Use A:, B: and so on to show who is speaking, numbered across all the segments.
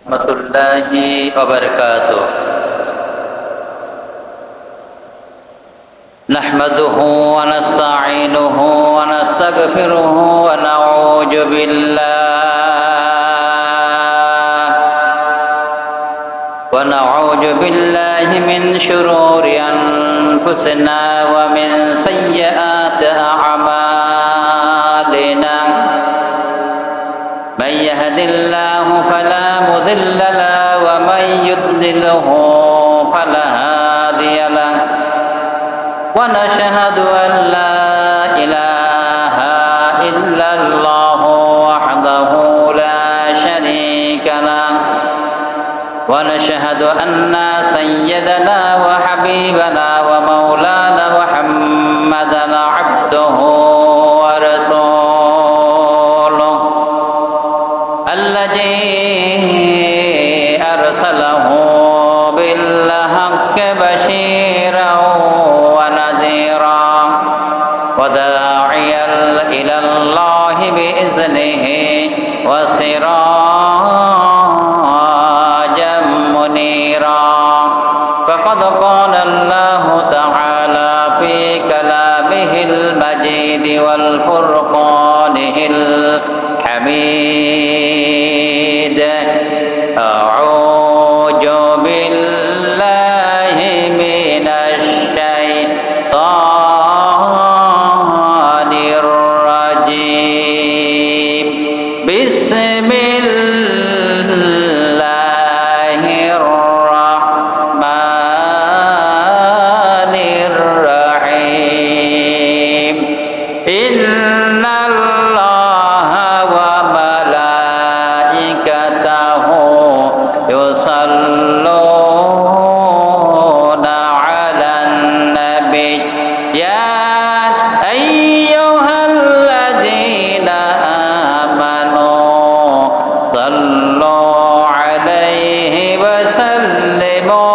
A: warahmatullahi wabarakatuh. Nahmaduhu wa nasta'inuhu wa nastaghfiruhu wa na'udzu billahi min shururi anfusina wa min sayyiati a'malina. من يهد الله فلا مضل له ومن يضلله فلا هادي له ونشهد أن لا إله إلا الله وحده لا شريك له ونشهد أن سيدنا وحبيبنا ومولانا محمدا عبده الذي أرسله بالحق بشيرا ونذيرا وداعيا إلى الله بإذنه وسراجا منيرا فقد قال الله تعالى في كلامه المجيد والفرقانه الحميد. أعوذ بالله من الشيطان الرجيم. بسم الله الرحمن الرحيم. إن الله وملائكته يصلون على النبي يا أيها الذين آمنوا صلوا عليه وسلموا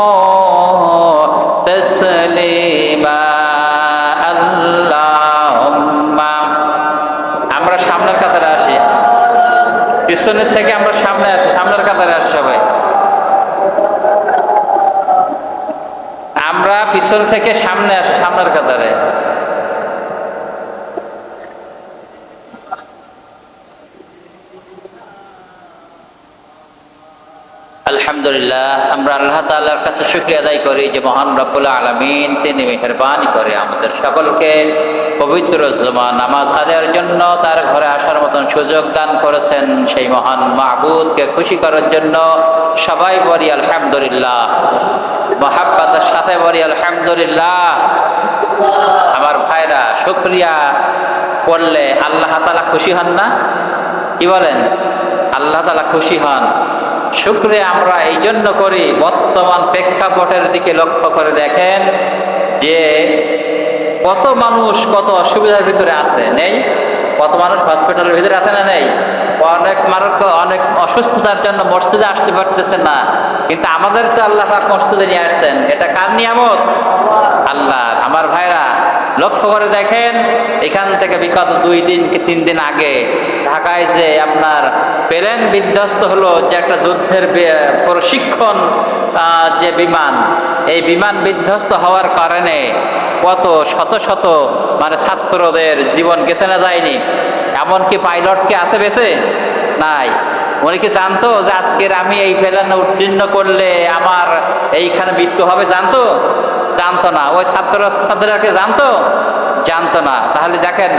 A: تسليما. اللهم আমরা সামনের কাতারে আসি, পিছনের থেকে আমরা সামনে আছি, সামনের কাতারে আসি সবাই। আমরা পিছন থেকে সামনে আসি, সামনের কাতারে। আলহামদুলিল্লাহ, আমরা আল্লাহ তাআলার কাছে শুকরিয়া আদায় করি যে মহান রব্বুল আলামিন তিনি মেহেরবানি করে আমাদের সকলকে পবিত্র জুমা নামাজ আদায়ের জন্য তার ঘরে আসার মতন সুযোগ দান করেছেন। সেই মহান মাবুদকে খুশি করার জন্য সবাই বলি আলহামদুলিল্লাহ, মহাব্বতের সাথে বলি আলহামদুলিল্লাহ। আমার ভাইরা, শুকরিয়া করলে আল্লাহ তাআলা খুশি হন না? কি বলেন? আল্লাহ তাআলা খুশি হন। শুকরিয়া আমরা এই জন্য করি, বর্তমান প্রেক্ষাপটের দিকে লক্ষ্য করে দেখেন যে কত মানুষ কত অসুবিধার ভিতরে আছে, নেই? কত মানুষ হসপিটালের ভিতরে আছে না নেই? অনেক মানুষ অনেক অসুস্থতার জন্য মসজিদে আসতে পারতেছে না, কিন্তু আমাদের তো আল্লাহ পাক মসজিদে নিয়ে আসছেন। এটা কার নিয়ামত? আল্লাহর। আমার ভাইরা, লক্ষ্য করে দেখেন, এখান থেকে বিগত 2 দিন কি 3 দিন আগে ঢাকায় যে আপনার প্লেন বিধ্বস্ত হলো, যে একটা যুদ্ধের প্রশিক্ষণ যে বিমান, এই বিমান বিধ্বস্ত হওয়ার কারণে কত শত শত মানে ছাত্রদের জীবন গেছে না যায়নি? এমনকি পাইলট কি আছে বেঁচে? নাই। উনি কি জানতো যে আজকের আমি এই প্লেনে উত্তীর্ণ করলে আমার এইখানে মৃত্যু হবে? জানতো? জানতো না। ওই ছাত্রছাত্রীরা জানতো? জানতো না। তাহলে দেখেন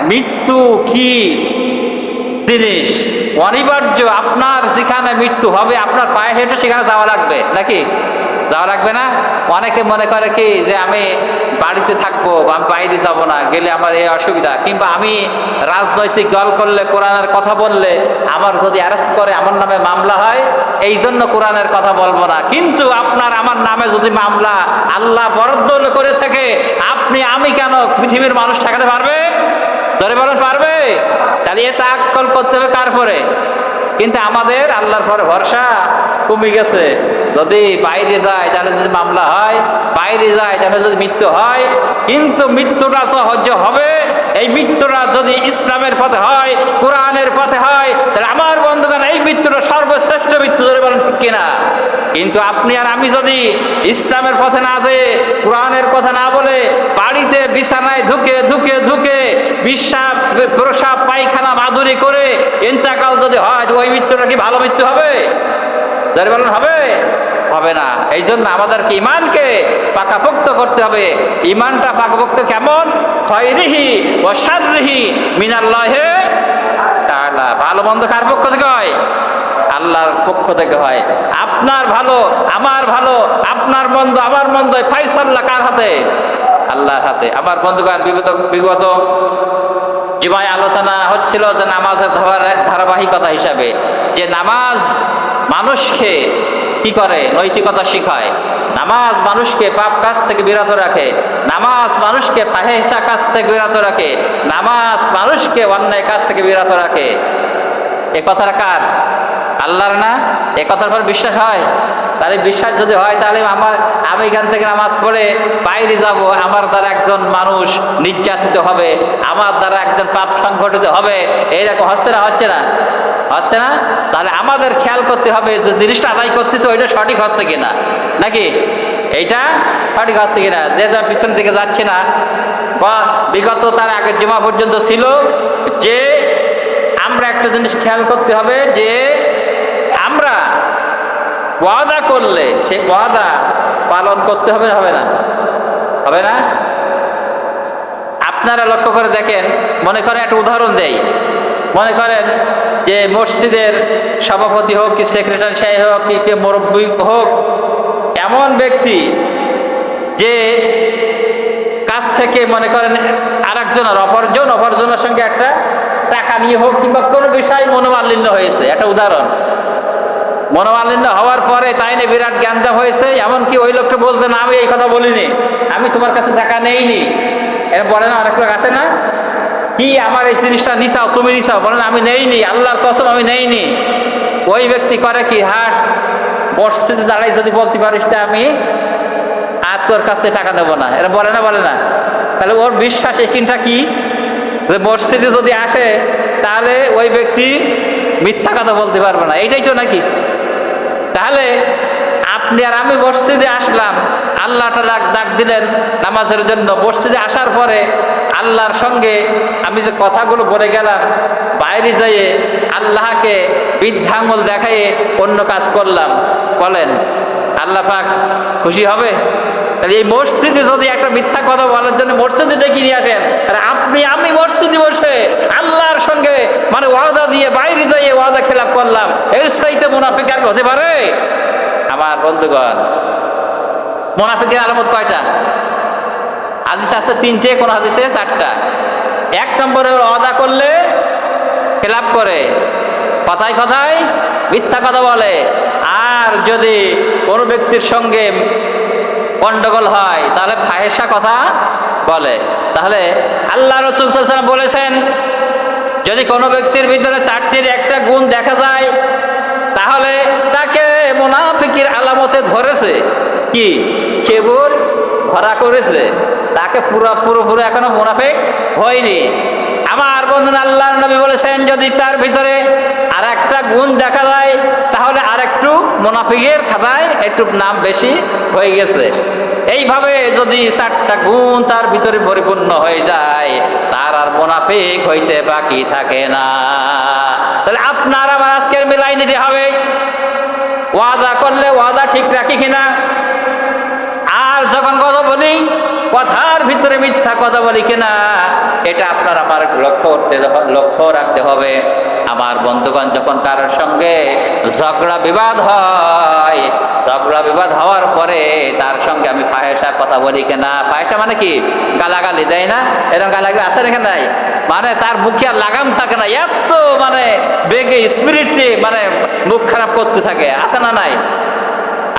A: মৃত্যু কি জিনিস, অনিবার্য। আপনার যেখানে মৃত্যু হবে, আপনার পায়ে হেঁটে সেখানে যাওয়া লাগবে, নাকি? যাওয়া লাগবে না? অনেকে মনে করে কি যে আমি বাড়িতে থাকবো, আমি বাইরে যাবো না, গেলে আমার এই অসুবিধা, কিংবা আমি রাজনৈতিক দল করলে, কোরআনের কথা বললে আমার যদি অ্যারেস্ট করে, আমার নামে মামলা হয়, এই জন্য কোরআনের কথা বলবো না। কিন্তু আপনার আমার নামে যদি মামলা আল্লাহ বরাদ্দ করে থাকে, আপনি আমি কেন পৃথিবীর মানুষ ঠেকাতে পারবে? ধরে বলেন, পারবে? তাহলে এটা আক্কল করতে হবে কার পরে? কিন্তু আমাদের আল্লাহর পরে ভরসা কমে গেছে। যদি বাইরে যায় তাহলে যদি মামলা হয়, বাইরে যায় তাহলে যদি মৃত্যু হয়, কিন্তু মৃত্যুটা সহ্য হবে। এই মৃত্যুটা যদি ইসলামের পথে হয়, কোরআনের পথে হয়, তাহলে আমার বন্ধুগণ এই মৃত্যুটা সর্বশ্রেষ্ঠ মৃত্যু। ধরে বলেন ঠিক কিন্তু আপনি আর আমি যদি ইসলামের পথে না যেয়ে কোরআনের কথা না বলে বাড়িতে বিছানায় ঢুকে ঢুকে ঢুকে বিশ্বাস প্রসাব পায়খানা মাধুরী করে ইন্তেকাল যদি হয়, ওই মৃত্যুটা কি ভালো মৃত্যু হবে? যারা বলেন হবে? হবে না। এই জন্য আমাদেরকে ইমানকে পাকাপোক্ত করতে হবে। ইমানটা পাকাপোক্ত কেমন? খয়রিহি ওয়া শাররিহি মিনাল্লাহি তাআলা। ভালো মন্দ কার পক্ষ থেকে হয়? আল্লাহর পক্ষ থেকে হয়। আপনার ভালো আমার ভালো, আপনার মন্দ আমার মন্দ, ফায়সালা কার হাতে? আল্লাহর হাতে। আমার বন্ধুগণ, বিগত জুমায় আলোচনা হচ্ছিল যে নামাজের ধারাবাহিকতা হিসাবে, যে নামাজ মানুষকে কি করে? নৈতিকতা শিখায়। নামাজ মানুষকে পাপ কাজ থেকে বিরত রাখে। নামাজ মানুষকে ফাহিশা কাজ থেকে বিরত রাখে। নামাজ মানুষকে অন্যায় কাজ থেকে বিরত রাখে। এ কথাটা কার? আল্লাহর না? এ কথার পর বিশ্বাস হয়? তাহলে বিশ্বাস যদি হয়, তাহলে আমি এখান থেকে নামাজ পড়ে বাইরে যাব, আমার দ্বারা একজন মানুষ নির্যাতিত হবে, আমার দ্বারা একজন পাপ সংঘটিত হবে, এইরকম হচ্ছে না? হচ্ছে না? হচ্ছে না? তাহলে আমাদের খেয়াল করতে হবে যে জিনিসটা আদায় করতেছে ওইটা সঠিক হচ্ছে কিনা, নাকি এইটা সঠিক হচ্ছে কিনা। যে যা পিছন দিকে যাচ্ছে না, বা বিগত তার আগের জমা পর্যন্ত ছিল যে আমরা একটা জিনিস খেয়াল করতে হবে যে আমরা ওয়াদা করলে সেই ওয়াদা পালন করতে হবে, হবে না? হবে না? আপনারা লক্ষ্য করে দেখেন, মনে করেন একটা উদাহরণ দেই। মনে করেন যে মসজিদের সভাপতি হোক কি সেক্রেটারি সাহেব হোক কি মুরব্বী হোক, এমন ব্যক্তি যে কাছ থেকে মনে করেন আরেকজনের অপরজনের সঙ্গে একটা টাকা নিয়ে হোক কিংবা কোনো বিষয় মনোমালিন্য হয়েছে, একটা উদাহরণ। মনোমালিন্য হওয়ার পরে তাই নিয়ে বিরাট জ্ঞানজাম হয়েছে, এমনকি ওই লোকটা বলতে না আমি এই কথা বলিনি, আমি তোমার কাছে টাকা নেইনি, এর বলে না অনেক লোক আছে না, কি আমার এই জিনিসটা নিচাও, তুমি নিচাও, বলেন আমি নেইনি, আল্লাহর কসম আমি নেইনি। ওই ব্যক্তি করে কি, হাট মসজিদে দাঁড়াই যদি বলতে পারিস তা আমি আর তোর কাছ থেকে টাকা নেবো না, এরা বলে না? বলে না? তাহলে ওর বিশ্বাস একিনটা কি? মসজিদে যদি আসে তাহলে ওই ব্যক্তি মিথ্যা কথা বলতে পারবে না, এইটাই তো নাকি? তাহলে আপনি আর আমি মসজিদে আসলাম, আল্লাহ তাআলা ডাক দিলেন নামাজের জন্য। মসজিদে আসার পরে আল্লাহর সঙ্গে আমি যে কথাগুলো বলে গেলাম, বাইরে যেয়ে আল্লাহকে বৃদ্ধাঙ্গুল দেখাইয়ে অন্য কাজ করলাম, বলেন আল্লাহ পাক খুশি হবে? তাহলে এই মসজিদে যদি একটা মিথ্যা কথা বলার জন্য মসজিদে ডেকে নিয়ে আসেন, আর আমি মসজিদে বসে আল্লাহর সঙ্গে মানে ওয়াদা দিয়ে বাইরে যাইয়ে ওয়াদা খেলাপ করলাম, এর চাইতে মুনাফিক আর হতে পারে? আমার বন্ধুগণ, মুনাফিকের আলামত কয়টা? হাদিস আছে 3টে, কোন হাদিসে 4টা। 1 নম্বরে ওয়াদা করলে খেলাপ করে, কথায় কথায় মিথ্যা কথা বলে। আর যদি কোনো ব্যক্তির সঙ্গে গন্ডগোল হয় তাহলে ফাহিশা কথা বলে। তাহলে আল্লাহ রাসূল সাল্লাল্লাহু আলাইহি ওয়াসাল্লাম বলেছেন, যদি কোনো ব্যক্তির ভিতরে 4টির একটা গুণ দেখা যায় তাহলে তাকে মুনাফিকের আলামতে ধরেছে। কি? কেবল ধরা করেছে, তাকে পুরোপুরি এখনো মুনাফিক হয়নি। আমার বন্ধু আল্লাহর নবী বলেছেন, যদি তার ভিতরে আর একটা গুণ দেখা যায় তাহলে আরেকটু মুনাফিকের খাতায় একটু নাম বেশি হয়ে গেছে। এইভাবে যদি 4টা গুণ তার ভিতরে পরিপূর্ণ হয়ে যায়, তার আর মুনাফিক হইতে বাকি থাকে না। তাহলে আপনার আমার আজকের মিলাই নিতে হবে, ওয়াদা করলে ওয়াদা ঠিক রাখি কিনা, আর যখন কথা বলি কথার ভিতরে মিথ্যা কথা বলি কিনা, এটা আপনার আমার লক্ষ্য রাখতে হবে। আমার বন্ধুগণ, যখন কারোর সঙ্গে ঝগড়া বিবাদ হয়, ঝগড়া বিবাদ হওয়ার পরে তার সঙ্গে আমি ফাহিশা কথা বলি কিনা, ফাহিশা মানে কি? গালাগালি দেয় না? এরকম গালাগালি আছে নাকি নাই? মানে তার মুখে আর লাগাম থাকে না, এত মানে বেগে স্পিরিটে মানে মুখ খারাপ করতে থাকে, আছে না নাই?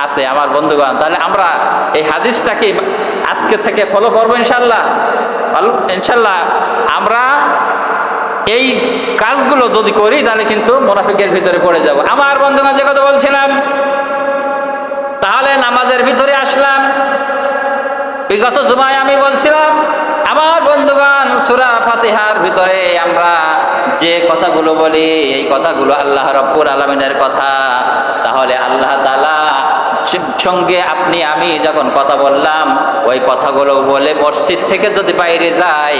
A: আছে আমার বন্ধুগণ। তাহলে আমরা এই হাদিসটাকে আজকে থেকে ফলো করবো ইনশাল্লাহ। ইনশাল্লাহ আমরা এই কাজগুলো যদি করি তাহলে কিন্তু মুনাফিকের ভিতরে পড়ে যাব। আমার বন্ধুগণ, যে কথা বলছিলাম, তাহলে নামাজের ভিতরে আসলাম। বিগত জুমায় আমি বলছিলাম, আমার বন্ধুগণ, সূরা ফাতিহার ভিতরে আমরা যে কথাগুলো বলি এই কথাগুলো আল্লাহ রাব্বুল আলামিনের কথা। তাহলে আল্লাহ তাআলা সঙ্গে আপনি আমি যখন কথা বললাম, ওই কথাগুলো বলে মসজিদ থেকে যদি বাইরে যাই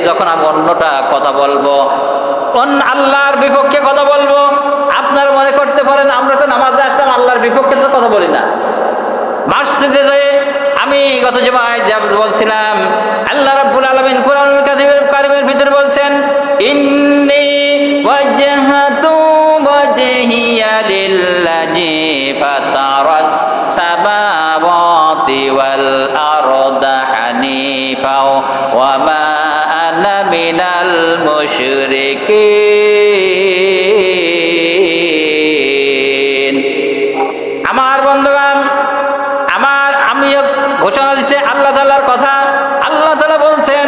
A: যখন আমি অন্যটা কথা বলবো, আল্লাহর বিপক্ষে কথা বলবো, আপনারা মনে করতে পারেন আমরা তো নামাজে আসলাম, আল্লাহর বিপক্ষে তো কথা বলি না। মসজিদে যেয়ে আমি গত জুমায় যা বলছিলাম, আল্লাহ রাব্বুল আলামিন কোরআনুল কারীমের ভিতরে বলছেন, ইন্নী ওয়াজহাতু ওয়াজহিয়া লিল্লাযী ফাতারাস সামাওয়াতি ওয়াল আরদা হানিফা ওয়া মা আনা মিনাল মুশরিকিন। আমার বন্ধুগণ, আমিও ঘোষণা দিচ্ছে আল্লাহ তাআলার কথা। আল্লাহ তাআলা বলছেন,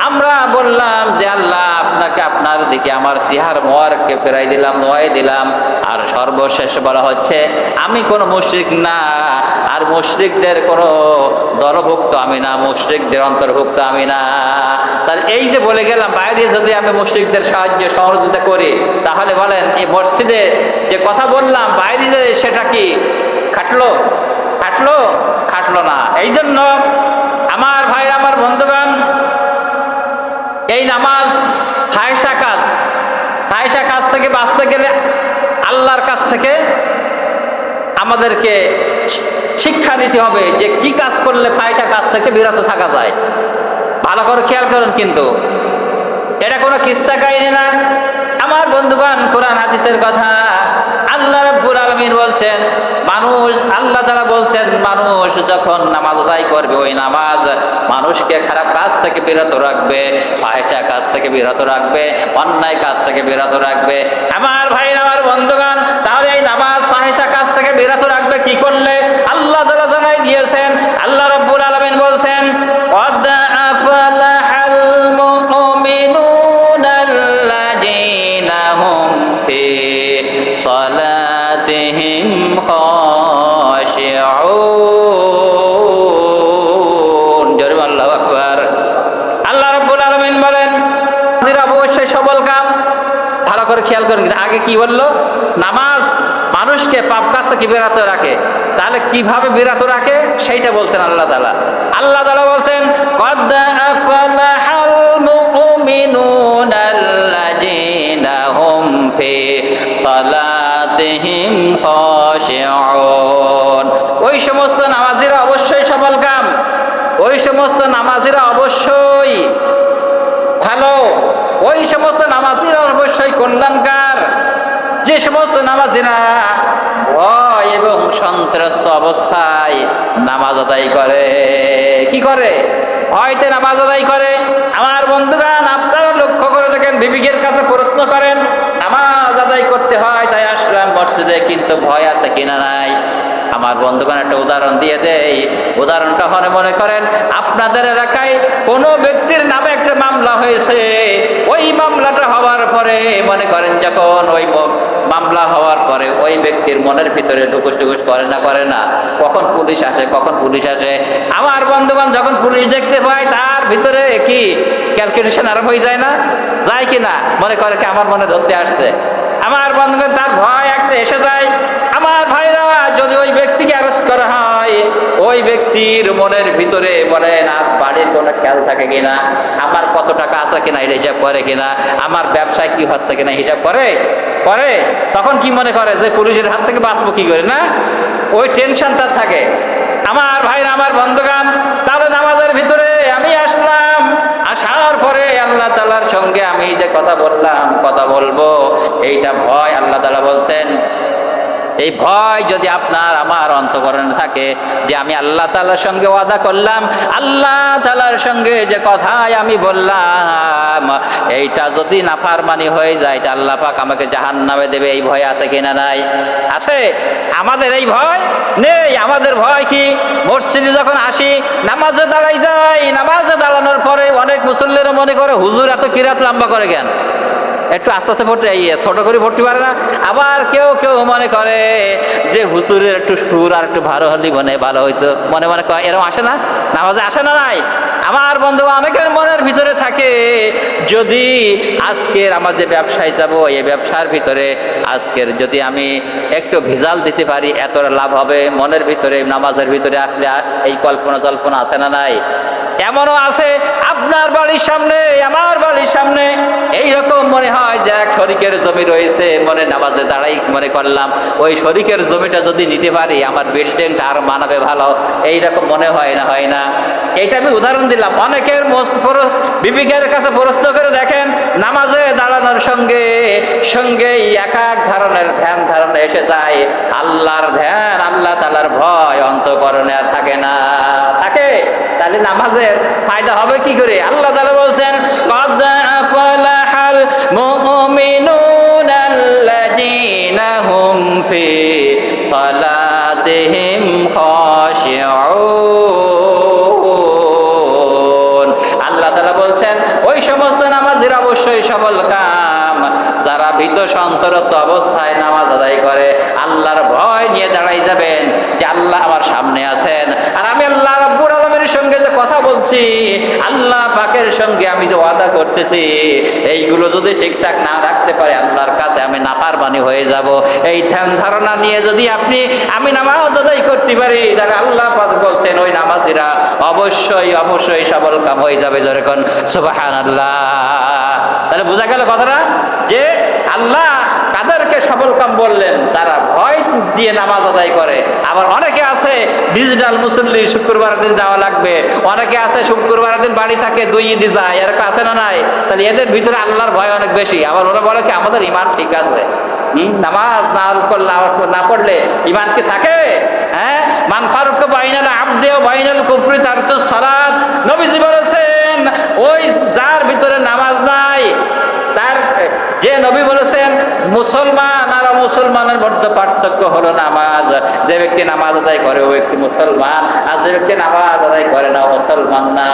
A: আমরা বললাম যে আল্লাহ আপনাকে আপনার দিকে আমার সিহার মোয়ারকে ফেরাই দিলাম, নোয়াই দিলাম। আর সর্বশেষ বলা হচ্ছে আমি কোনো মুশরিক না, আর মুশরিকদের কোনো দলভুক্ত আমি না, মুশরিকদের অন্তর্ভুক্ত আমি না। তাহলে এই যে বলে গেলাম, বাইরে যদি আমি মুশরিকদের সাহায্য সহযোগিতা করি, তাহলে বলেন এই মসজিদে যে কথা বললাম বাইরে সেটা কি খাটলো না। এই জন্য আমার ভাই, আমার বন্ধুগণ, এই নামাজ ফাহিশা কাজ থেকে বাঁচতে গেলে আল্লাহর কাছ থেকে আমাদেরকে শিক্ষা নিতে হবে যে কি কাজ করলে ফাহিশা কাজ থেকে বিরত থাকা যায়। ভালো করে খেয়াল করুন, কিন্তু এটা কোনো কিস্সা কাহিনী না আমার বন্ধুগণ, কোরআন হাদিসের কথা। আল্লাহ রাব্বুল আলামিন বলছেন, আল্লাহ তাআলা বলছেন মানুষ যখন নামাজ আদায় করবে, ওই নামাজ মানুষকে খারাপ কাজ থেকে বিরত রাখবে, ফাহিশা কাজ থেকে বিরত রাখবে, অন্যায় কাজ থেকে বিরত রাখবে। আমার ভাই, আমার বন্ধুগণ, তাহলে এই নামাজ ফাহিশা কাজ থেকে বিরত রাখবে কি করলে? আল্লাহ তাআলা জানাই দিয়েছেন। আল্লাহ রাব্বুল আলামিন বলছেন, قد أفلح المؤمنون الذين هم في صلاتهم خاشعون। জোরে আল্লাহু আকবার। আল্লাহ রাব্বুল আলামিন বলেন অবশ্যই সফল কাম। ভালো করে খেয়াল করুন, আগে কি বললো? নামাজ মানুষকে পাপ কাজ থেকে বিরত রাখে। তাহলে কিভাবে বিরত রাখে সেইটা বলছেন আল্লাহ তাআলা। আল্লাহ তাআলা বলছেন, قد أفلح المؤمنون الذين هم في صلاتهم خاشعون। ওই সমস্ত নামাজিরা অবশ্যই সফল কাম, ওই সমস্ত নামাজিরা অবশ্যই ভালো, ওই সমস্ত নামাজিরা অবশ্যই কল্যাণকার, যে সমস্ত নামাজিরা ভয় এবং সন্ত্রস্ত অবস্থায় নামাজ আদায় করে। কি করে? ভয়তে নামাজ আদায় করে। আমার বন্ধুগণ, আপনারা লক্ষ্য করে দেখেন, বিবেকের কাছে প্রশ্ন করেন, নামাজ আদায় করতে হয় তাই আসলাম মসজিদে, কিন্তু ভয় আছে কিনা নাই? আমার বন্ধুগণ, একটা উদাহরণ দিয়ে দেই। উদাহরণটা মনে করেন আপনাদের এলাকায় কোনো ব্যক্তির নামে একটা মামলা হয়েছে। ওই মামলাটা হওয়ার পরে মনে করেন যখন ওই মামলা হওয়ার পরে ওই ব্যক্তির মনের ভিতরে টুকুস করে না কখন পুলিশ আসে। আমার বন্ধুগণ, যখন পুলিশ দেখতে পায় তার ভিতরে কি ক্যালকুলেশন আরম্ভ হয়ে যায় না? যায় কিনা? মনে করে কি আমার মনে ধরতে আসছে। আমার বন্ধুগণ, তার ভয় একটা এসে যায়। আমার ভাইরা, যদি ওই ব্যক্তিকে অ্যারেস্ট করা হয়, ওই ব্যক্তির মনের ভিতরে বলেন আর বাড়ির কোনো খেয়াল থাকে কিনা, আমার কত টাকা আছে কিনা এটা হিসাব করে কিনা, আমার ব্যবসায় কি হচ্ছে কিনা হিসাব করে। তখন কি মনে করে যে পুলিশের হাত থেকে বাঁচবো কি করে, না? ওই টেনশন তার থাকে। আমার ভাইরা, আমার বন্ধুগণ, তাহলে নামাজের ভিতরে আমি আসলাম, আসার পরে আল্লাহ তাআলার সঙ্গে আমি যে কথা বলবো, এইটা ভয়। আল্লাহ তাআলা বলছেন, এই ভয় যদি আপনার আমার অন্তঃকরণে থাকে যে আমি আল্লাহ তাআলার সঙ্গে ওয়াদা করলাম, আল্লাহ তাআলার সঙ্গে যে কথাই আমি বললাম, এইটা যদি নাফরমানি হয়ে যায় তা আল্লাহ পাক আমাকে জাহান্নামে দেবে, এই ভয় আছে কিনা নাই? আছে। আমাদের এই ভয় নেই। আমাদের ভয় কি? মসজিদে যখন আসি, নামাজে দাঁড়াই যাই, নামাজে দাঁড়ানোর পরে অনেক মুসল্লিরা মনে করে হুজুর এত কিরাত লম্বা করে কেন, একটু আস্তে আস্তে পড়তে, ছোট করে পড়তে পারে না। আবার কেউ মনে করে যে হুজুরের একটু সুর আর একটু ভালো হলে মনে ভালো হইতো, মনে করে এরকম আসে না? নামাজে আসে না নাই? আমার বন্ধু, অনেকের মনের ভিতরে থাকে যদি আজকের আমাদের ব্যবসায় যাব, এই ব্যবসার ভিতরে আজকের যদি আমি একটু ভেজাল দিতে পারি এতটা লাভ হবে। মনের ভিতরে নামাজের ভিতরে আসলে এই কল্পনা জল্পনা আছে না নাই? এমনও আছে আপনার বাড়ির সামনে, আমার বাড়ির সামনে এইরকম মনে হয় যে এক শরিকের জমি রয়েছে, মনে নামাজে দাঁড়াই মনে করলাম ওই শরিকের জমিটা যদি নিতে পারি আমার বিল্ডিংটা আর মানাবে ভালো, এইরকম মনে হয় না? হয় না? এইটা আমি উদাহরণ দিলাম। অনেকের বিবেকের কাছে প্রশ্ন করে দেখেন, নামাজে দাঁড়ানোর সঙ্গে সঙ্গেই এক এক ধরনের ধ্যান ধারণা এসে যায়। আল্লাহর ধ্যান, আল্লাহ তাআলার ভয় অন্তঃকরণে আর থাকে না। থাকে? তাহলে নামাজের ফায়দা হবে কি করে? আল্লাহ তাআলা বলছেন, قد أفلح المؤمنون الذين هم في صلاتهم خاشعون। আল্লাহ তাআলা বলছেন ওই সমস্ত নামাজের অবশ্যই সফল কাম যারা ভীত সন্তরত অবস্থায় নামাজ আদায় করে, আল্লাহর ভয় নিয়ে দাঁড়াই যাবেন যে আল্লাহ আমার সামনে আছেন, আর আমি আল্লাহ রাব্বুল আলামিনের সঙ্গে যে কথা বলছি, আল্লাহ পাকের সঙ্গে আমি যে ওয়াদা করতেছি, এইগুলো যদি ঠিকঠাক না রাখতে পারে আল্লাহর কাছে আমি নাফরমানি হয়ে যাব। এই ধ্যান ধারণা নিয়ে যদি আমি নামাজ আদায় করতে পারি, তাহলে আল্লাহ পাক বলছেন ওই নামাজিরা অবশ্যই অবশ্যই সফল কাম হয়ে যাবে। যেরকম সুবহানাল্লাহ। তাহলে বোঝা গেল কথাটা যে আল্লাহ কাদেরকে সফল কাম বললেন? যারা ভয় দিয়ে নামাজ আদায় করে। আবার অনেকে আছে ডিজিটাল মুসল্লি, শুক্রবার দিন যাওয়া লাগবে। অনেকে আছে শুক্রবার দিন বাড়ি থাকে, 2 ঈদে যায়, এরকম আছে না নাই? তাহলে এদের ভিতরে আল্লাহর ভয় অনেক বেশি। আবার ওরা বলে কি আমাদের ইমান ঠিক আছে। নামাজ না পড়লে ইমান কি থাকে? হ্যাঁ, মান ফারুক বাইনাল আবদি ওয়া বাইনাল কুফরি তারকুস সালাত। নবীজি বলেছেন ওই যার ভিতরে নামাজ নাই, তার যে নবী বলেছেন মুসলমান আর মুসলমানের মধ্যে পার্থক্য হলো নামাজ। যে ব্যক্তি নামাজ আদায় করে ওই ব্যক্তি মুসলমান, আর যে ব্যক্তি নামাজ আদায় করে না মুসলমান না,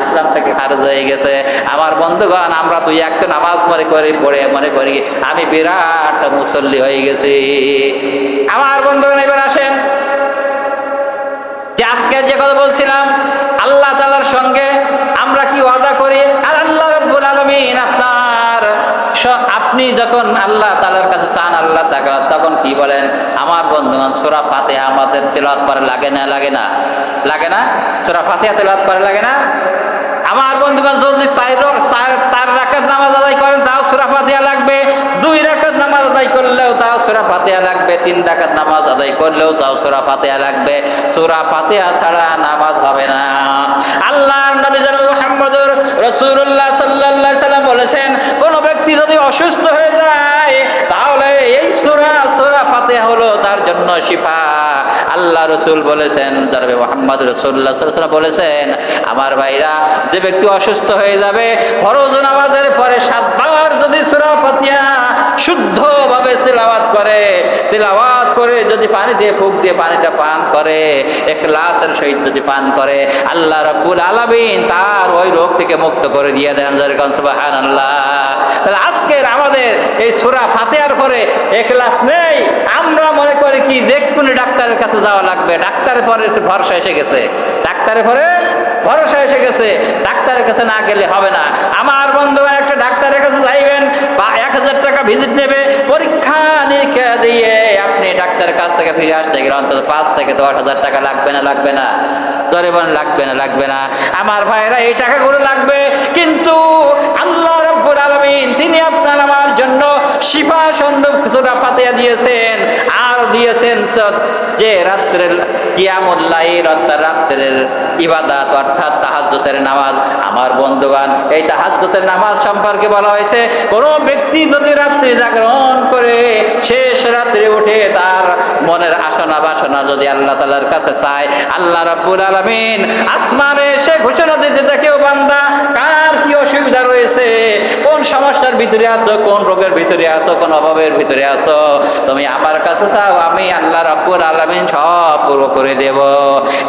A: ইসলাম থেকে খারিজ হয়ে গেছে। আমার বন্ধুগণ, আমরা 2-1 নামাজ মনে করি আমি বিরাট মুসল্লি হয়ে গেছি। আমার বন্ধুগণ, এবার আসেন যে আজকে যে কথা বলছিলাম, আল্লাহ তাআলার সঙ্গে আমরা কি ওয়াদা করি? আর আল্লাহ রাব্বুল আলামিন আপনি যখন আল্লাহ তাআলার কাছে চান আল্লাহ তাআলা তখন কি বলেন? আমার বন্ধুগণ, সূরা ফাতিহা আমাদের তেলাওয়াত করা লাগে না? লাগে না? লাগে না? সূরা ফাতিহা তেলাওয়াত করা লাগে না? আমার বন্ধুগণ, যদি 4 রাকাত নামাজ আদায় করেন তাও সূরা ফাতিহা লাগবে। 2 রাকাত নামাজ আদায় করলেও তাও সূরা ফাতিহা লাগবে। 3 রাকাত নামাজ আদায় করলেও তাও সূরা ফাতিহা লাগবে। সূরা ফাতিহা ছাড়া নামাজ হবে না। আল্লাহর নবী জনাব মুহাম্মদুর রাসূলুল্লাহ সাল্লাল্লাহু আলাইহি সাল্লাম বলেছেন, কোন ব্যক্তি যদি অসুস্থ হয়ে যায় তাহলে এই সূরা ফাতিহা হলো তার জন্য শিফা। আল্লাহ রাসূল বলেছেন, জনাব মুহাম্মদ রাসূলুল্লাহ সাল্লাল্লাহু আলাইহি ওয়াসাল্লাম বলেছেন, আমার ভাইরা, যে ব্যক্তি অসুস্থ হয়ে যাবে ফরজ নামাজের পরে 7 বার যদি সূরা ফাতিহা শুদ্ধভাবে তেলাওয়াত করে যদি পানি দিয়ে ফুঁক দিয়ে পানিটা পান করে, ইখলাসের সহিত যদি পান করে, আল্লাহ রাব্বুল আলামিন তার ওই রোগ থেকে মুক্ত করে দিয়ে দেন। যেরকম সুবহানাল্লাহ। তাহলে আজকের আমাদের এই সূরা ফাতিহার পরে ইখলাস নেই। আমরা মনে করি কি যে কোনো ডাক্তারের কাছে যাওয়া লাগবে, ডাক্তারের পরে ভরসা এসে গেছে, ডাক্তারের পরে ভরসা এসে গেছে, ডাক্তারের কাছে না গেলে হবে না। আমার বন্ধু, একটা ডাক্তারের কাছে যাইবেন বা 1000 টাকা ভিজিট নেবে, পরীক্ষা নিরীক্ষা দিয়ে আপনি ডাক্তারের কাছ থেকে ফিরে আসতে গেলে অন্তত 5 থেকে 10,000 টাকা লাগবে না? লাগবে না? ধরে বলেন লাগবে না? লাগবে না? আমার ভাইরা, এই টাকাগুলো লাগবে, কিন্তু আল্লাহ রাব্বুল আলামিন তিনি আপনার আমার জন্য শিফা স্বরূপ সূরা ফাতিহা দিয়েছেন। আর দিয়েছেন যে রাত্রের কিয়ামুল লাইল, অর্থাৎ রাত্রের ইবাদত, অর্থাৎ তাহাজ্জুদের নামাজ। আমার বন্ধুগণ, এই তাহাজ্জুদের নামাজ সম্পর্কে বলা হয়েছে, কোন ব্যক্তি যদি রাত্রি জাগরণ করে শেষ রাত্রে উঠে তার মনের আসনা বাসনা যদি আল্লাহ তাআলার কাছে চায়, আল্লাহ রাব্বুল আলামিন আসমানে এসে ঘোষণা দিতে থাকে, ও বান্দা, কার কি অসুবিধা রয়েছে, কোন সমস্যার ভিতরে আছো, কোন রোগের ভিতরে আছো, কোন অভাবের ভিতরে আছো, তুমি আমার কাছে চাও, আমি আল্লাহ রাব্বুল আলামিন সব পুরো করে দেব।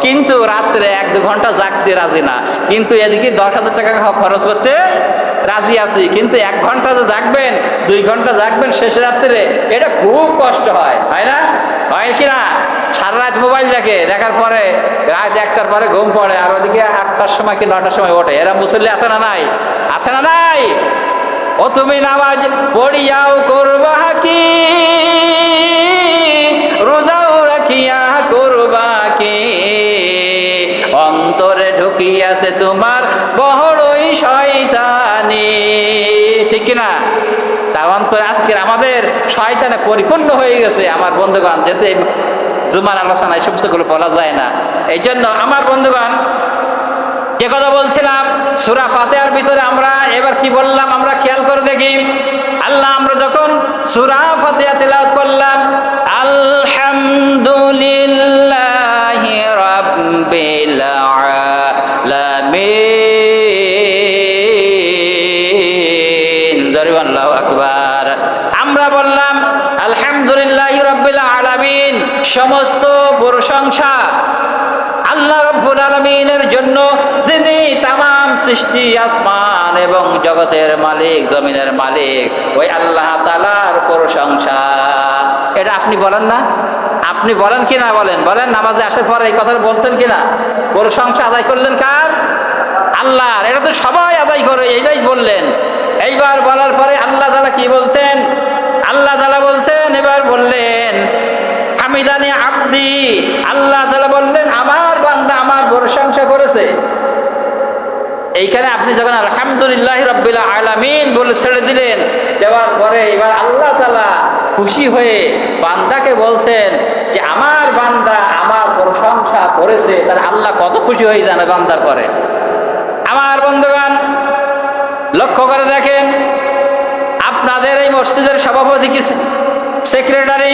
A: কিন্তু রাত্রে 1-2 ঘন্টা জাগতে রাজি না, কিন্তু এদিকে 10,000 টাকা খরচ করতে রাজি আছি, কিন্তু 1 ঘন্টা জাগবেন, 2 ঘন্টা জাগবেন শেষ রাত্রে, এটা খুব কষ্ট হয়, হয় না? হয় কিনা? সারা রাত মোবাইল দেখে, দেখার পরে রাত 1টার পরে ঘুম পড়ে, আর ওদিকে 8টার সময় কি 9টার সময় ওঠে। এরা মুসল্লি আছে না নাই? আছে না নাই? ও তুমি নামাজ পড়িয়াও করবা কি, রোজাও রাখিয়া করবা কি, অন্তরে ঢুকিয়াছে তোমার বড়ই শয়তানি। ঠিক কিনা? তার অন্তরে আজকের আমাদের শয়তানে পরিপূর্ণ হয়ে গেছে আমার বন্ধুগণ। যেতে জুমার আলোচনা এই সমস্তগুলো বলা যায় না। এই জন্য আমার বন্ধুগণ, যে কথা বলছিলাম সূরা ফাতিহার ভিতরে আমরা এবার কি বললাম আমরা খেয়াল করে দেখি। আল্লাহ আমরা যখন সূরা ফাতিহা তিলাওয়াত করলাম, আলহামদুলিল্লাহি রাব্বিল আলামিন, আল্লাহু আকবার, আমরা বললাম আলহামদুলিল্লাহি রাব্বিল আলামিন, সমস্ত প্রশংসা আল্লাহ রাব্বুল আলামিনের জন্য, যিনি তামাম সৃষ্টি আসমান এবং জগতের মালিক, জমিনের মালিক, ওই আল্লাহ তাআলার প্রশংসা। এটা আপনি বলেন না? আপনি বলেন কি না বলেন? বলেন, নামাজে আসার পরে এই কথাটা বলছেন কিনা? প্রশংসা আদায় করলেন কার? আল্লাহর। এটা তো সবাই আদায় করে, এইটাই বললেন। এইবার বলার পরে আল্লাহ তাআলা কি বলছেন? আল্লাহ তাআলা বলছেন, এবার বললেন হামিদানি আব্দি, আল্লাহ তাআলা বললেন আমার বান্দা আমার প্রশংসা করেছে। এইখানে আপনি যখন আলহামদুলিল্লাহি রাব্বিল আলামিন বলে ছেড়ে দিলেন, দেওয়ার পরে এবার আল্লাহ তাআলা খুশি হয়ে বান্দাকে বলছেন যে আমার বান্দা আমার প্রশংসা করেছে। তাহলে আল্লাহ কত খুশি হয়ে জানে বান্দার পরে। আমার বন্ধুগণ, লক্ষ্য করে দেখেন, আপনাদের এই মসজিদের সভাপতি কি সেক্রেটারি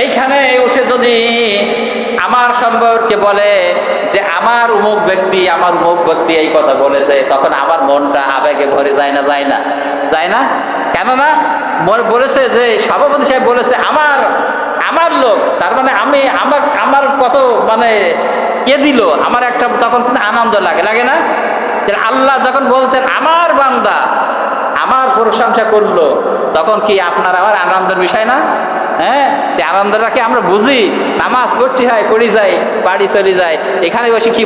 A: এইখানে উঠে যদি আমার সম্পর্কে বলে যে আমার অমুক ব্যক্তি এই কথা বলেছে, তখন আমার মনটা আবেগে ভরে যায় না? যায় না? যায় না? কেননা বলেছে যে সভাপতি সাহেব বলেছে আমার লোক, তার মানে আমি আমার কত মানে দিল, আমার একটা তখন আনন্দ লাগে, লাগে না? আল্লাহ যখন বলছেন আমার বান্দা আমার প্রশংসা করলো, তখন কি আপনার আমার আনন্দের বিষয় না? হ্যাঁ, আনন্দটা কি আমরা বুঝি? নামাজ পড়তে হয়, পড়ি যাই, বাড়ি চলে যায়, এখানে বসে কি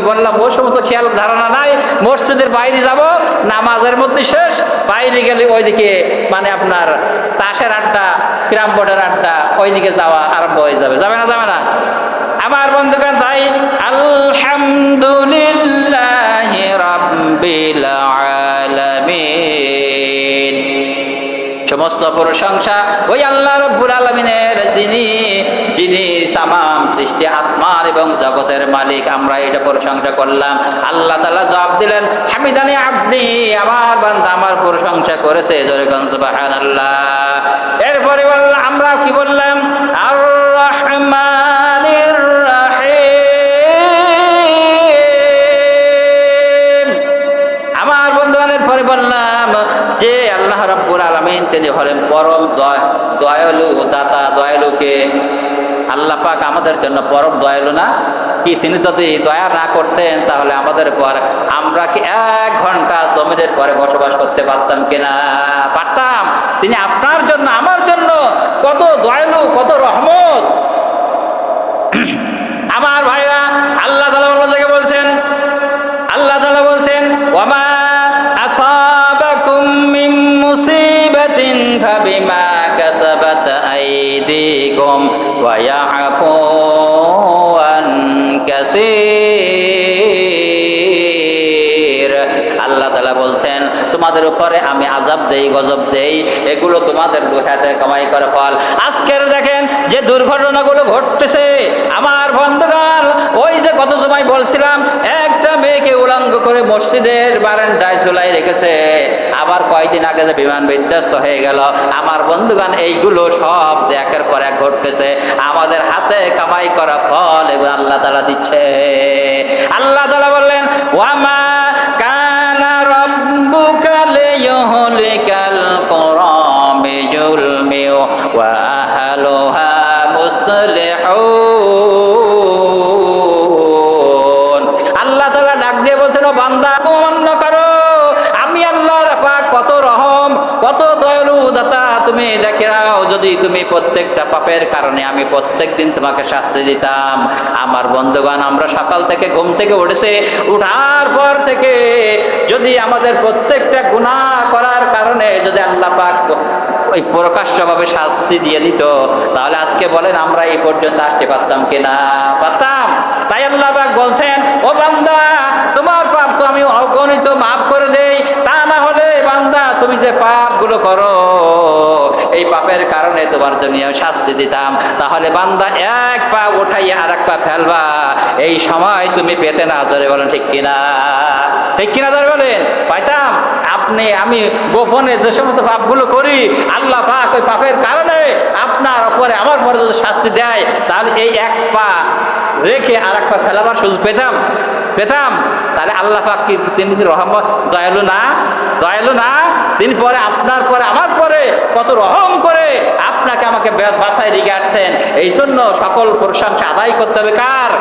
A: বললাম ও সমস্ত খেয়াল ধারণা নাই। মসজিদের বাইরে যাব, নামাজের মধ্যে শেষ, বাইরে গেলে ওইদিকে মানে আপনার তাসের আড্ডা, ক্যারাম বোর্ডের আড্ডা, ওইদিকে যাওয়া আরম্ভ হয়ে যাবে। যাবে না? যাবে না? আমার বন্ধুগণ, তাই আলহামদুলিল্লাহি রাব্বিল আলামিন, সমস্ত প্রশংসা ওই আল্লাহ রাব্বুল আলামিনের, যিনি তামাম সৃষ্টি আসমান এবং জগতের মালিক। আমরা এটা প্রশংসা করলাম। আল্লাহ তাআলা জবাব দিলেন হামিদানি আব্দি, আমার বান্দা আমার প্রশংসা করেছে। জোরে বলুন সুবহানাল্লাহ। এরপরে আমরা কি বললাম? আর রহমানির রহিম। আমার বন্ধুগণের পরে বললাম যে আল্লাহ রাব্বুল আলামিন তিনি হলেন পরম দয়ালু দাতা। দয়ালুকে আল্লাহ পাক আমাদের জন্য পরম দয়ালু না কি? তিনি যদি দয়া না করতেন তাহলে আমাদের পর আমরা কি 1 ঘন্টা জমিনের পরে বসবাস করতে পারতাম কিনা? পারতাম। তিনি আপনার জন্য আমার জন্য কত দয়ালু, কত রহমত। আমার ভাইরা, আল্লাহ তাআলা অন্য জায়গায় বলছেন, আল্লাহ তাআলা বলছেন ওয়ামা আসাবাকুম মিন মুসিবাতিন ফাবিমা কাসাবাত আইদিকুম ওয়া ইয়াফু আন কাসীর। আল্লাহ তাআলা বলছেন তোমাদের উপরে আমি আযাব দেই, গজব দেই, এগুলো তোমাদের দুহাতে কামাই করে ফল। আজকের দেখেন যে দুর্ঘটনাগুলো ঘটতেছে আমার বন্ধুগণ, ওই যে গত জুমায় বলছিলাম একটা মেয়েকে উলঙ্গ করে মসজিদের বারান্দায় ঝুলাই রেখেছে, আবার কয়েকদিন আগে যে বিমান বিধ্বস্ত হয়ে গেল। আমার বন্ধুগণ, এইগুলো সব যে একের পর এক ঘটতেছে, আমাদের হাতে কামাই করা ফল এগুলো আল্লাহ তাআলা দিচ্ছে। আল্লাহ তাআলা বললেন ওয়ামা কানা রাব্বুকা লিয়ুহলিকাল কুরা বিজুলমি ওয়া আহলুহা মুসলিহুন। আল্লাহ তাআলা ডাক দিয়ে বলছেন ও বান্দা অমান্য করো, আমি আল্লাহর পাক কত রহম, কত দয়ালু দাতা তুমি দেখে নাও। যদি তুমি প্রত্যেকটা পাপের কারণে আমি প্রত্যেক দিন তোমাকে শাস্তি দিতাম। আমার বন্ধুগণ, আমরা সকাল থেকে ঘুম থেকে উঠেছে, উঠার পর থেকে যদি আমাদের প্রত্যেকটা গুনাহ করার কারণে যদি আল্লাহ পাক ওই প্রকাশ্যভাবে শাস্তি দিয়ে দিত, তাহলে আজকে বলেন আমরা এই পর্যন্ত আসতে পারতাম কিনা? পারতাম। তাই আল্লাহ পাক বলছেন, ও বান্দা, তোমার পাপ তো আমি অগণিত মাফ করে দেই। তা না হলে বান্দা, তুমি যে পাপগুলো করো এই পাপের কারণে তোমার জন্য শাস্তি দিতাম। তাহলে বান্দা এক পা উঠাইয়া আর এক পা ফেলবা, এই সময় তুমি পেতে না। ধরে বলেন ঠিক কিনা? ঠিক কিনা ধরে বলেন? পাইতাম। আমি গোপনে যে সমস্ত পাপগুলো করি, আল্লাহ পাক ওই পাপের কারণে আপনার উপরে আমার উপরে যদি শাস্তি দেয়, তাহলে এই এক পা রেখে আর এক পা ফেলাবার সুযোগ পেতাম। তাহলে আল্লাহ পাক কি তিনি রহমত দয়ালু না? দয়ালু না? তিনি পরে আপনার পরে আমার পরে কত রহম করে আপনাকে আমাকে বাঁচায় রেখে আসছেন। এই জন্য সকল প্রশংসা আদায় করতে হবে কার?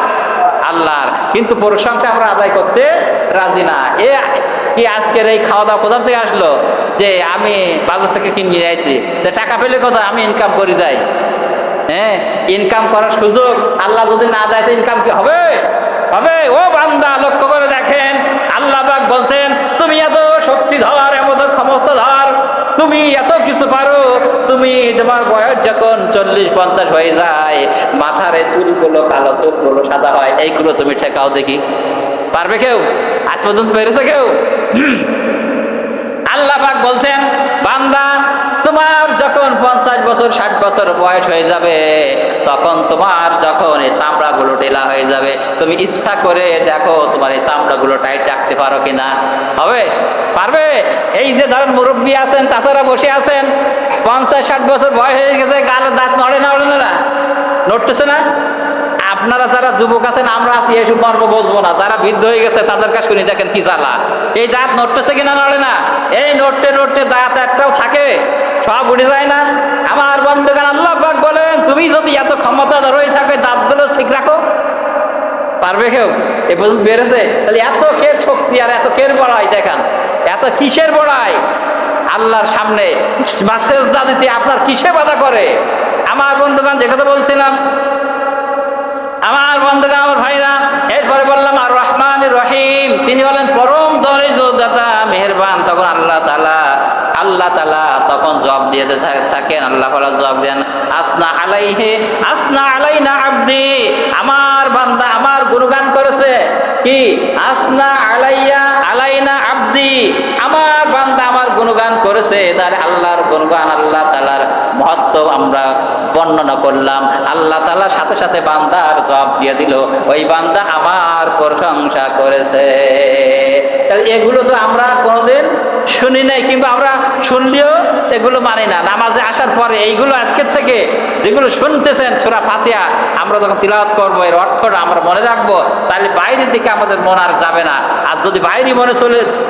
A: আল্লাহর। কিন্তু প্রশংসা আমরা আদায় করতে রাজি না। কি আজকের এই খাওয়া দাওয়া কোথা থেকে আসলো? যে আমি বাজার থেকে কিনে নিয়ে আসছি, টাকা পেলে কোথায়? আমি ইনকাম করি যাই। হ্যাঁ, ইনকাম করার সুযোগ আল্লাহ যদি না দেয় তো ইনকাম কি হবে? হবে? ও বান্দা, লক্ষ্য করে দেখেন, আল্লাহ পাক বলছেন, তুমি এত শক্তিধর, এত ক্ষমতাধর, তুমি এত কিছু পারো, তুমি তোমার বয়স যখন 40-50 হয়ে যায়, মাথার চুলগুলো কালো, চুলগুলো সাদা হয়, এইগুলো তুমি ঠেকাও দেখি। পারবে কেউ? আজ পর্যন্ত পেরেছে কেউ? আল্লাহ পাক বলছেন, বান্দা, তোমার যখন 50 বছর 60 বছর বয়স হয়ে যাবে, তখন তোমার যখন এই চামড়াগুলো ঢিলা হয়ে যাবে, তুমি ইচ্ছা করে দেখো তোমার এই চামড়াগুলো টাইট রাখতে পারো কিনা। হবে? পারবে? এই যে ধরেন মুরব্বী আছেন, চাচারা বসে আছেন, 50-60 বছর বয়স হয়ে গেছে, গালের দাঁত নড়ে না? নড়তেছে না? আপনারা যারা যুবক আছেন, আমরা আছি, এইসব মর্ম বলবো না। যারা বৃদ্ধ হয়ে গেছে তাদের কাছে শুনি, দেখেন কি জ্বালা। এই দাঁত নড়তেছে কিনা? নড়ে না। এই নড়তে দাঁত একটাও থাকে? সব উঠে যায় না? আমার বন্ধুগণ, আল্লাহ পাক বলেন, তুমি যদি এত ক্ষমতাধর হয়ে থাকে, দাঁতগুলো ঠিক রাখো। পারবে কেউ? এ পর্যন্ত বেড়েছে? তাহলে এত কের শক্তি আর এত কের বড়াই দেখেন, এত কিসের বড়াই? আল্লাহর সামনে সেজদা দিতে আপনার কিসে বাধা করে? আমার বন্ধুগণ, যে কথা বলছিলাম, আমার বন্ধুগণ, আমার ভাইরা, এরপরে বললাম আর রহমান রহিম, তিনি হলেন পরম দয়ালুদাতা, মেহেরবান। তখন আল্লাহ তাআলা তখন জবাব দিয়ে থাকেন। আল্লাহ তাআলা জবাব দেন, আসনা আলাইনা আবদি, আমার বান্দা আমার গুণগান করেছে। কি? আসনা আলাইনা আবদি, আমার বান্দা আমার গুণগান করেছে। তাহলে আল্লাহর গুণগান, আল্লাহ তাআলার মহত্ব আমরা বর্ণনা করলাম। আল্লাহ তাআলা সাথে সাথে বান্দার জবাব দিয়ে দিল, ওই বান্দা আমার প্রশংসা করেছে। এগুলো তো আমরা কোনোদিন শুনি নাই, কিংবা আমরা শুনলেও এগুলো মানি না। নামাজে আসার পরে এইগুলো আজকের থেকে যেগুলো শুনতেছেন সূরা ফাতিহা, আমরা যখন তিলাওয়াত করবো, এর অর্থটা আমরা মনে রাখবো, তাহলে বাইরের দিকে আমাদের মন আর যাবে না। আর যদি বাইরে মনে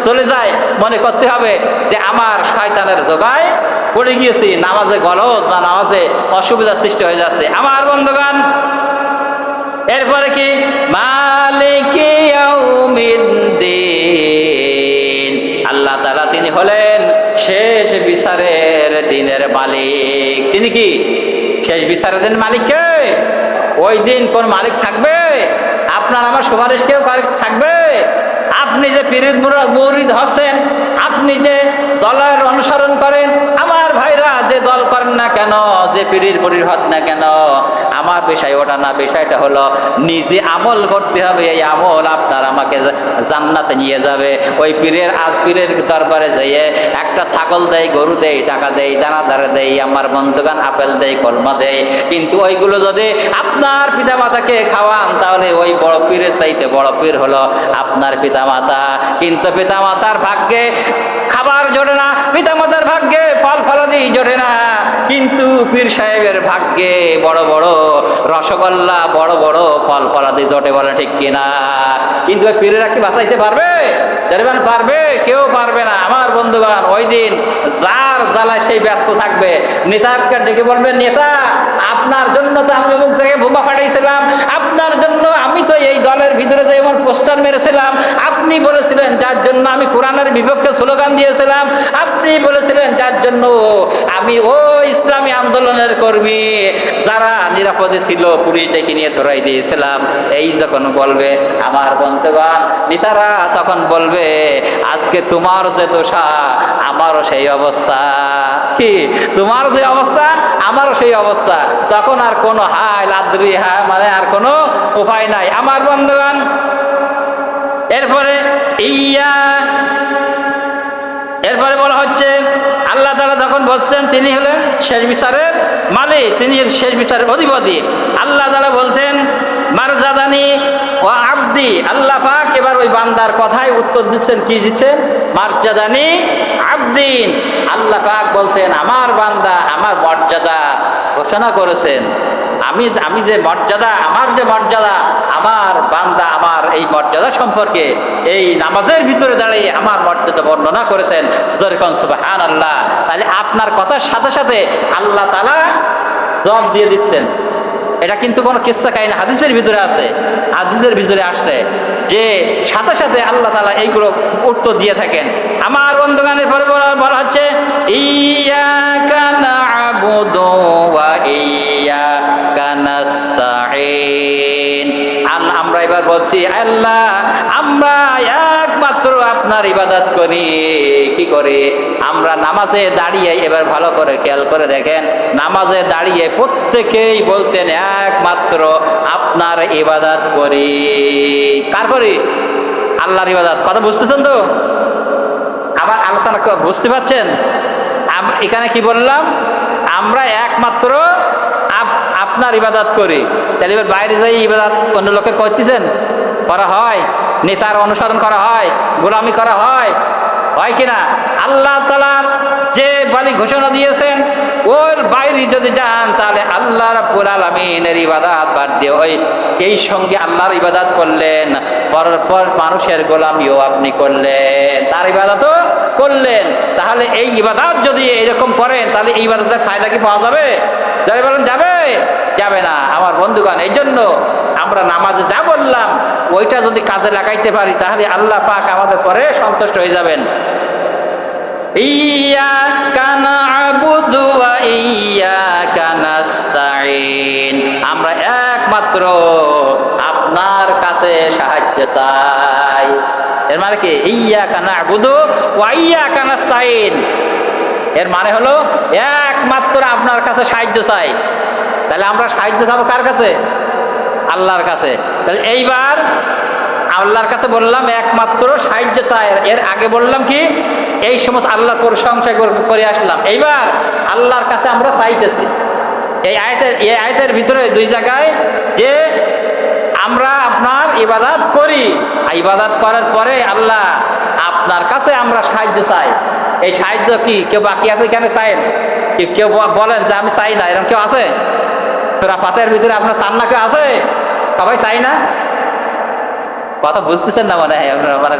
A: চলে যায়, মনে করতে হবে যে আমার শয়তানের দোগায় পড়ে গিয়েছি, নামাজে গলত বা নামাজে অসুবিধার সৃষ্টি হয়ে যাচ্ছে। আমার বন্ধুগণ, এরপরে কি? মালিকি ইয়াউমিদ্দিন, আল্লাহ তাআলা তিনি হলেন শেষ বিচারের দিনের মালিক। তিনি কি? শেষ বিচারের দিন মালিক কে? ওই দিন কোন মালিক থাকবে? আপনার আমার সুপারিশ কেউ থাকবে? আপনি যে পীরের মুরিদ হচ্ছেন, আপনি যে দলের অনুসরণ করেন, আমার ভাইরা যে দল করেন না কেন, যে পীরের মুরিদ হন না কেন, আমার বিষয় ওটা না। বিষয়টা হলো নিজে আমল করতে হবে। এই আমল আপনার আমাকে জান্নাতে নিয়ে যাবে। ওই পীরের দরবারে যেয়ে একটা ছাগল দেয়, গরু দেয়, টাকা দেয়, দানাদার দেয়, আমার বন্ধুগান আপেল দেয়, কলমা দেয়, কিন্তু ওইগুলো যদি আপনার পিতামাতাকে খাওয়ান, তাহলে ওই বড় পীরের চাইতে বড় পীর হলো আপনার পিতামাতা। কিন্তু পিতামাতার ভাগ্যে খাবার জোটে না, পিতামাতার ভাগ্যে ফল ফলাদি জোটে না, কিন্তু পীর সাহেবের ভাগ্যে বড় বড় রসগোল্লা, বড় বড় ফল ফলাদি জোটে। বলে ঠিক কিনা? কিন্তু ওই পীরেরা কি বাঁচাইতে পারবে? পারবে? কেউ পারবে না। আমার বন্ধুগণ, ওই দিন যার জ্বালায় সেই ব্যস্ত থাকবে। নেতাকে ডেকে বলবেন, নেতা আপনার জন্য তো আমি মুখ থেকে বোমা ফাটাইছিলাম, আপনার জন্য আমি তো এই দলের ভিতরে যে এমন পোস্টার মেরেছিলাম, আপনি বলেছিলেন যার জন্য আমি কোরআনের বিপক্ষে স্লোগান দিয়েছিলাম, আপনি বলেছিলেন যার জন্য আমি ওই ইসলামী আন্দোলনের কর্মী যারা নিরাপদে ছিল পুলিশ ডেকে নিয়ে ধরাই দিয়েছিলাম। এই যখন বলবে আমার বন্ধুগণ নিতারা, তখন বলবে আজকে তোমার যে দশা আমারও সেই অবস্থা। কি তোমার যে অবস্থা আমারও সেই অবস্থা। তখন আর কোনো হাই লাদ্রি হায় মানে আর কোনো উপায় নাই আমার বন্ধুগণ। এরপরে বলা হচ্ছে আল্লাহ তাআলা যখন বলছেন তিনি হলেন শেষ বিচারের মালিক, তিনি শেষ বিচারের অধিপতি। আল্লাহ তাআলা বলছেন মারজাদানি ও আব্দি, আল্লাহ পাক এবার ওই বান্দার কথায় উত্তর দিচ্ছেন। কি দিচ্ছেন? মারজাদানি আব্দিন, আল্লাহ পাক বলছেন আমার বান্দা আমার মর্যাদা ঘোষণা করেছেন। আমি যে মর্যাদা, আমার যে মর্যাদা, আমার বান্দা আমার এই মর্যাদা সম্পর্কে এই নামাজের ভিতরে দাঁড়িয়ে আমার মর্যাদা বর্ণনা করেছেন। সুবহানাল্লাহ। তাহলে আপনার কথার সাথে সাথে আল্লাহ তাআলা জবাব দিয়ে দিচ্ছেন। এটা কিন্তু কোনো কিসসা কাহিনী হাদিসের ভিতরে আছে, হাদিসের ভিতরে আসছে যে সাথে সাথে আল্লাহ তাআলা এইগুলো উত্তর দিয়ে থাকেন। আমার বন্ধুগণের পরে বলা হচ্ছে ইয়াকা না'বুদু ওয়া ইয়াকা নাস্তাঈন। আমরা এবার বলছি আল্লাহ আমরা একমাত্র আপনার ইবাদত করি। কি করে? আমরা নামাজে দাঁড়িয়ে, এবার ভালো করে খেয়াল করে দেখেন, নামাজে দাঁড়িয়ে প্রত্যেকেই বলছেন একমাত্র আপনার ইবাদত করি। কার করি? আল্লাহর ইবাদত। কথা বুঝতেছেন তো? আবার আলোচনা বুঝতে পারছেন? এখানে কি বললাম? আমরা একমাত্র আপনার ইবাদত করি। তাহলে এবার বাইরে যাই ইবাদত অন্য লোকের করতেছেন, করা হয়, নেতার অনুসরণ করা হয়, গোলামি করা হয়, হয় কিনা? আল্লাহ তাআলা যে বলি ঘোষণা দিয়েছেন ওর বাইরে যদি যান তাহলে আল্লাহ রাব্বুল আলামিনের ইবাদত বাদ দিয়ে ওই এই সঙ্গে আল্লাহর ইবাদত করলেন, পরপর মানুষের গোলামিও আপনি করলেন, তার ইবাদতও করলেন। তাহলে এই ইবাদত যদি এইরকম করেন তাহলে এই ইবাদতের ফায়দা কি পাওয়া যাবে? যারা বলেন যাবে? যাবে না আমার বন্ধুগণ। এই জন্য আমরা নামাজে যা বললাম ওইটা যদি কাজে লাগাইতে পারি তাহলে আল্লাহ পাক আমাদের পরে সন্তুষ্ট হয়ে যাবেন। ইয়াকা না'বুদু ওয়া ইয়াকা নাস্তাঈন, আমরা একমাত্র আপনার কাছে সাহায্য চাই। এর মানে কি? ইয়াকা না'বুদু ওয়া ইয়াকা নাস্তাঈন, এর মানে হলো একমাত্র আপনার কাছে সাহায্য চাই। তাহলে আমরা সাহায্য চাবো কার কাছে? আল্লাহর কাছে। তাহলে এইবার আল্লাহর কাছে বললাম একমাত্র সাহায্য চাই, এর আগে বললাম কি এই সমস্ত আল্লাহর প্রশংসা করে আসলাম। এইবার আল্লাহর কাছে আমরা চাইতেছি। এই আয়াতের ভিতরে দুই জায়গায় যে আমরা আপনার ইবাদত করি, ইবাদত করার পরে আল্লাহ আপনার কাছে আমরা সাহায্য চাই। এই সাহায্য কি কেউ বাকি আছে এখানে চাইন? কেউ বলেন যে আমি চাই না, এরকম কেউ আছে? সূরা ফাতিহার ভিতরে আপনার চান না কেউ আছে? সবাই চাই না? কথা বুঝতেছেন না মানে আপনারা, মানে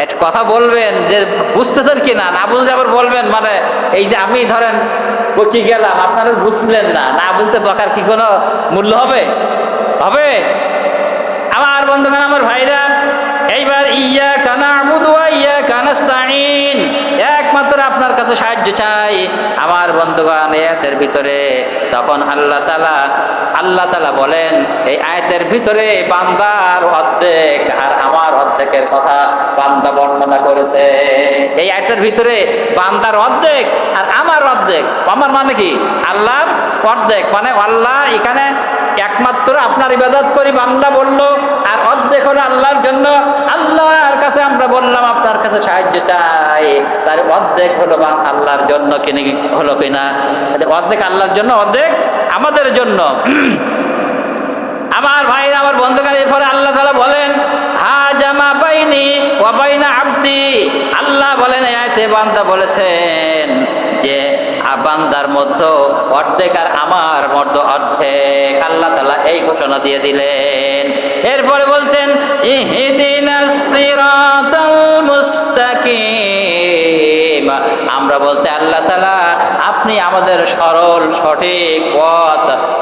A: একটা কথা বলবেন যে বুঝতেছেন কি না, না বুঝলে আবার বলবেন মানে এই যে আমি ধরেন বকি গেলাম আপনারা বুঝলেন না, না বুঝতে বকার কি কোনো মূল্য হবে? হবে? আমার বন্ধুগণ আমার ভাইরা, এইবার ইয়াকা না'বুদু ওয়া ইয়াকা নাস্তাঈন, একমাত্র আপনার কাছে সাহায্য চাই। আমার বন্ধুগণ আয়াতের ভিতরে তখন আল্লাহ তাআলা বলেন এই আয়াতের ভিতরে বান্দার অর্ধেক আর আমার অর্ধেকের কথা বান্দা বর্ণনা করেছে। এই আয়াতের ভিতরে বান্দার অর্ধেক আর আমার অর্ধেক। আমার মানে কি? আল্লাহর অর্ধেক, মানে আল্লাহ এখানে একমাত্র আপনার ইবাদত করি বান্দা বললো, আর অর্ধেক হলো আল্লাহর জন্য। আল্লাহর কাছে আমরা বললাম আপনার কাছে সাহায্য চাই, তার অর্ধেক হলো আল্লাহর জন্য হলো কিনা? অর্ধেক আল্লাহর জন্য, অর্ধেক আমাদের জন্য। আমার ভাই আমার বন্ধুগণ, এরপরে আল্লাহ তাআলা বলেন হাজা মা বাইনি ওয়া বাইনা আবদি, আল্লাহ বলেন এই আয়াতে বান্দা বলেছেন যে বান্দার মধ্যে অর্ধেক আর আমার মধ্যে অর্ধেক। আল্লাহ তাআলা এই ঘোষণা দিয়ে দিলেন। এরপরে বলছেন ইহদিনাস সিরাতাল মুস্তাকিম, আমরা বলতে আল্লাহ তাআলা আপনি আমাদের সরল সঠিক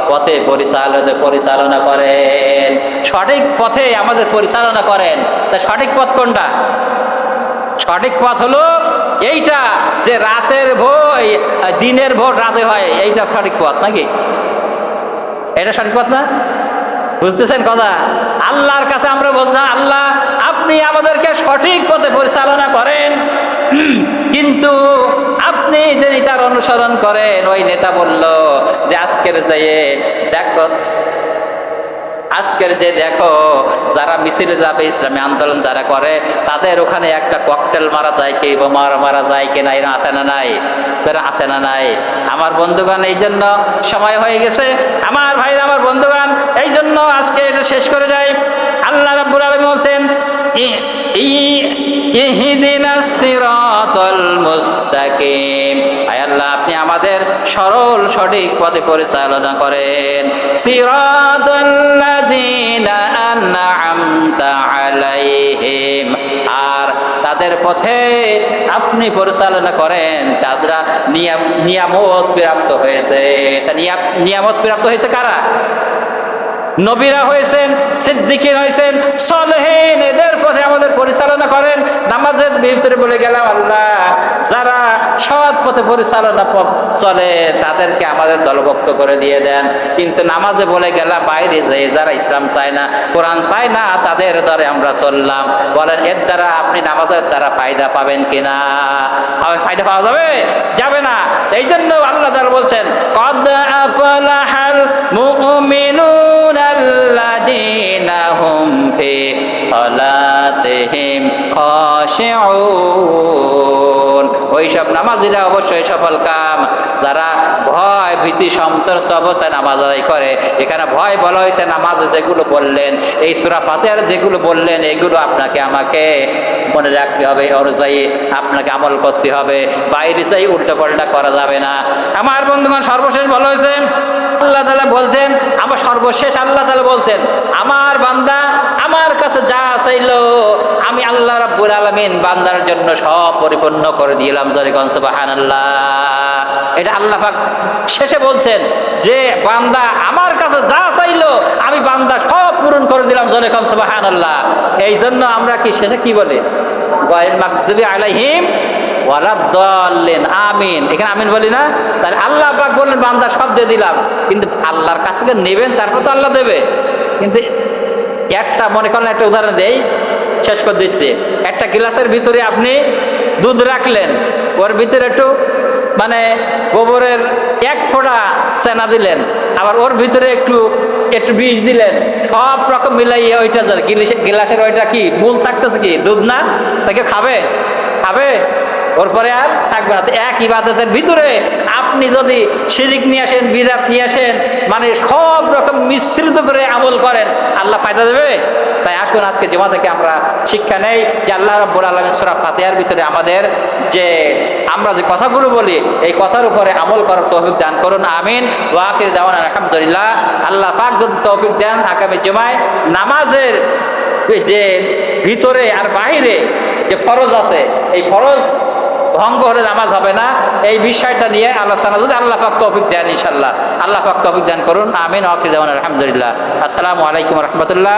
A: পথে পরিচালনা করেন, সঠিক পথে আমাদের পরিচালনা করেন। তা সঠিক পথ কোনটা? সঠিক পথ হলো এইটা যে রাতের ভোর দিনের ভোর রাতে হয়, এইটা সঠিক পথ নাকি? এটা সঠিক পথ না? বুঝতেছেন কথা? আল্লাহর কাছে আমরা বলতাম, আল্লাহ আপনি আমাদেরকে সঠিক পথে পরিচালনা করেন, কিন্তু আপনি যে নেতার অনুসরণ করেন, ওই নেতা বলল যে আজকের দেখো যারা মিছিলে যাবে, ইসলামী আন্দোলন যারা করে, তাদের ওখানে একটা ককটেল মারা যায় কি, বোমা মারা যায় কিনা, এরা আছে না নাই? আছে না নাই? আমার বন্ধুগণ, এই জন্য সময় হয়ে গেছে আমার ভাইরা, আমার বন্ধুগণ, এই জন্য আজকে এটা শেষ করে যাই। আল্লাহ রাব্বুল আলামিন বলছেন, ইহদিনাস সিরাতাল মুস্তাকিম, আয় আল্লাহ আপনি আমাদের সরল সঠিক পথে পরিচালনা করেন। সিরাতাল্লাযীনা আন'আমতা আলাইহিম, আর তাদের পথে আপনি পরিচালনা করেন তারা নিয়ামত প্রাপ্ত হয়েছে। তা নিয়ামত প্রাপ্ত হয়েছে কারা? নবীরা হয়েছেন, সিদ্দিকিন হয়েছেন, সালেহীন, এদের পথে আমাদের পরিচালনা করেন। নামাজের ভিতরে বলে গেলাম, আল্লাহ যারা সৎ পথে পরিচালনা চলে তাদেরকে আমাদের দলভুক্ত করে দিয়ে দেন। কিন্তু নামাজে বলে গেলাম বাইরে যে যারা ইসলাম চায় না, কোরআন চায় না, তাদের দ্বারা আমরা চললাম। বলেন এর দ্বারা আপনি নামাজের দ্বারা ফায়দা পাবেন কিনা? ফায়দা পাওয়া যাবে না। এই জন্য আল্লাহ তাআলা বলছেন, কদ আফলাহাল মুমিনুন আল্লাযীনা হুম ফি সালাতিহিম খাশিউন, ওইসব নামাজিরা অবশ্যই সফল কাম যারা ভয় ভীতি সন্ত্রস্ত অবস্থায় নামাজ আদায় করে। এখানে ভয় বলা হয়েছে, নামাজে যেগুলো বললেন, এই সূরা ফাতিহার যেগুলো বললেন, এগুলো আপনাকে আমাকে মনে রাখতে হবে, অনুযায়ী আপনাকে আমল করতে হবে, বাইরে চাই উল্টো পাল্টা করা যাবে না। আমার বন্ধুগণ, সর্বশেষ বলা হয়েছে, আল্লাহ তাআলা বলছেন, আমার সর্বশেষ আল্লাহ তাআলা বলছেন, আমার বান্দা আমার কাছে যা চাইলো আমি আল্লাহ রাব্বুল আলামিন বান্দার জন্য সব পরিপূর্ণ করে দিলাম। যখন সুবহানাল্লাহ, এটা আল্লাহ পাক শেষে বলছেন যে বান্দা আমার কাছে যা চাইলো আমি বান্দা সব পূরণ করে দিলাম। যখন সুবহানাল্লাহ, এই জন্য আমরা কি সেটা কি বলে, গায়রুল মাগদুবি আলাইহিম ওয়ালাদ-দাল্লিন, আমিন, এখানে আমিন বলি না? তাহলে আল্লাহ পাক বললেন বান্দা সব দিয়ে দিলাম, কিন্তু আল্লাহর কাছ থেকে নেবেন, তারপর তো আল্লাহ দেবে। কিন্তু একটা মনে করেন, একটা উদাহরণ দেই, শেষ করে দিচ্ছি। একটা গ্লাসের ভিতরে আপনি দুধ রাখলেন, ওর ভিতরে একটু মানে গোবরের এক ফোঁটা চেনা দিলেন, আবার ওর ভিতরে একটু বিষ দিলেন, সব রকম মিলাইয়ে ওইটা গ্লাসের ওইটা কি মূল থাকতেছে কি দুধ না? তাকে খাবে? ওর পরে আর থাকবে না। এক ইবাদতের ভিতরে আপনি যদি শিরিক নিয়ে আসেন, বিদআত নিয়ে আসেন, মানে সব রকম মিশ্রিত করে আমল করেন, আল্লাহ ফায়দা দেবে? তাই আসুন আজকে জুমা থেকে আমরা শিক্ষা নেই যে আল্লাহ রাব্বুল আলামিন সূরা ফাতিহার ভিতরে আমাদের যে আমরা যে কথাগুলো বলি, এই কথার উপরে আমল করার তৌফিক দান করুন, আমিন। ওয়া আখিরু দাওয়ানা আলহামদুলিল্লাহ। আল্লাহ পাক যদি তৌফিক দেন, আগামী জুমায় নামাজের যে ভিতরে আর বাহিরে যে ফরজ আছে, এই ফরজ ভঙ্গ হলে নামাজ হবে না, এই বিষয়টা নিয়ে আলোচনা যদি আল্লাহ পাক তৌফিক দেন, ইনশাআল্লাহ আল্লাহ পাক তৌফিক দান করুন, আমিন। ওয়া আখিরু দাওয়ানা আলহামদুলিল্লাহ। আসসালামু আলাইকুম ওয়া রাহমাতুল্লাহ।